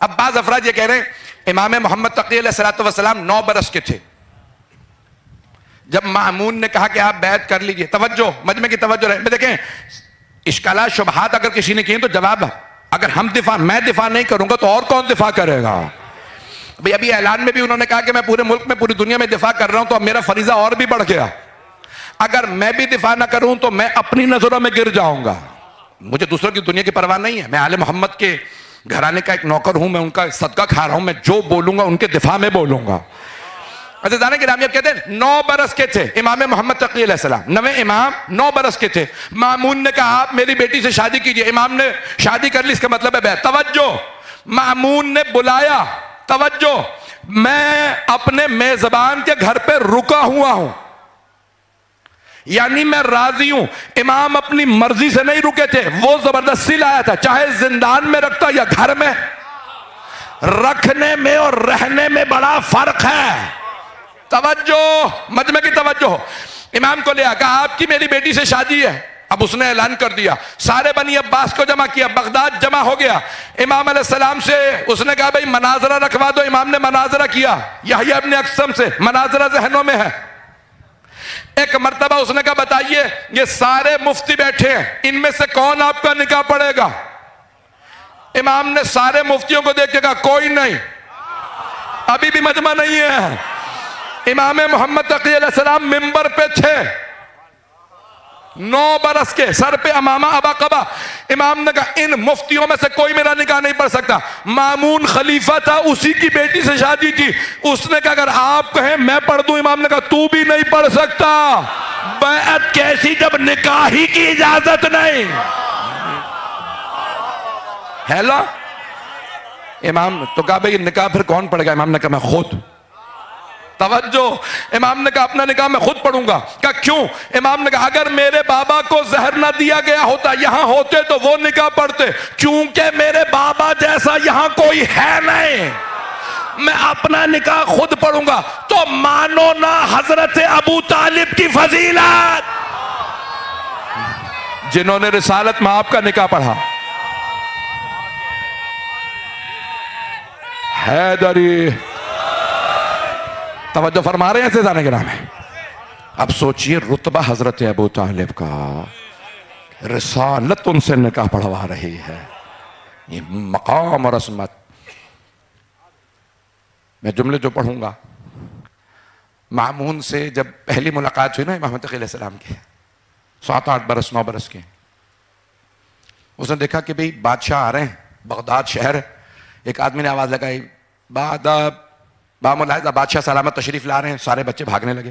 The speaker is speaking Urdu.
اب بعض افراد یہ کہہ رہے ہیں امام محمد تقی علیہ السلام 9 برس کے تھے جب مامون نے کہا کہ آپ بیعت کر لیجئے. توجہ، مجمع کی توجہ رہے. میں دیکھیں اشکالات شبہات اگر کسی نے کیے تو جواب، اگر میں دفاع نہیں کروں گا تو اور کون دفاع کرے گا؟ بھئی ابھی اعلان میں بھی انہوں نے کہا کہ میں پورے ملک میں پوری دنیا میں دفاع کر رہا ہوں، تو اب میرا فریضہ اور بھی بڑھ گیا. اگر میں بھی دفاع نہ کروں تو میں اپنی نظروں میں گر جاؤں گا. مجھے دوسروں کی دنیا کی پرواہ نہیں ہے، میں آل محمد کے گھرانے کا ایک نوکر ہوں، میں ان کا صدقہ کھا رہا ہوں، میں جو بولوں گا ان کے دفاع میں بولوں گا. عزیزان گرامی، اب کہتے ہیں 9 برس کے تھے امام محمد تقی علیہ السلام، 9ویں امام 9 برس کے تھے. مامون نے کہا آپ میری بیٹی سے شادی کیجئے. امام نے شادی کر لی، اس کا مطلب ہے بیعت. توجہ، مامون نے بلایا. توجہ، میں اپنے میزبان کے گھر پہ رکا ہوا ہوں، یعنی میں راضی ہوں. امام اپنی مرضی سے نہیں رکے تھے، وہ زبردستی لایا تھا. چاہے زندان میں رکھتا یا گھر میں، رکھنے میں اور رہنے میں بڑا فرق ہے. توجہ، مجمع کی توجہ. امام کو لیا، کہا آپ کی میری بیٹی سے شادی ہے. اب اس نے اعلان کر دیا، سارے بنی عباس کو جمع کیا، بغداد جمع ہو گیا. امام علیہ السلام سے اس نے کہا بھئی مناظرہ رکھوا دو. امام نے مناظرہ کیا یحییٰ ابن اقسم سے، مناظرہ ذہنوں میں ہے. ایک مرتبہ اس نے کہا بتائیے یہ سارے مفتی بیٹھے ہیں، ان میں سے کون آپ کا نکاح پڑے گا؟ امام نے سارے مفتیوں کو دیکھ کے کہا کوئی نہیں. ابھی بھی مجمع نہیں ہے. امام محمد تقی علیہ السلام منبر پہ تھے، 9 برس کے، سر پہ امامہ ابا قبا. امام نے کہا ان مفتیوں میں سے کوئی میرا نکاح نہیں پڑھ سکتا. مامون خلیفہ تھا، اسی کی بیٹی سے شادی کی. اس نے کہا اگر آپ کہیں میں پڑھ دوں. امام نے کہا تو بھی نہیں پڑھ سکتا. بیعت کیسی جب نکاح ہی کی اجازت نہیں. ہیلو، امام تو کہا بھئی نکاح پھر کون پڑھے گا؟ امام نے کہا میں خود. توجہ، امام نے کہا اپنا نکاح میں خود پڑھوں گا. کہا کیوں؟ امام نے کہا اگر میرے بابا کو زہر نہ دیا گیا ہوتا، یہاں ہوتے تو وہ نکاح پڑھتے. چونکہ میرے بابا جیسا یہاں کوئی ہے نہیں، میں اپنا نکاح خود پڑھوں گا. تو مانو نا حضرت ابو طالب کی فضیلت، جنہوں نے رسالت میں آپ کا نکاح پڑھا. حیدری، توجہ فرما رہے ہیں عزیزان گرامی. اب سوچئے رتبہ حضرت ابو طالب کا، رسالت ان سے نکاح پڑھوا رہی ہے، یہ مقام اور عظمت. میں جملے جو پڑھوں گا، مامون سے جب پہلی ملاقات ہوئی نا امام تقی علیہ السلام کی، 7-8 برس 9 برس کے، اس نے دیکھا کہ بھئی بادشاہ آ رہے ہیں، بغداد شہر ہے. ایک آدمی نے آواز لگائی بادشاہ سلامت تشریف لا رہے ہیں. سارے بچے بھاگنے لگے.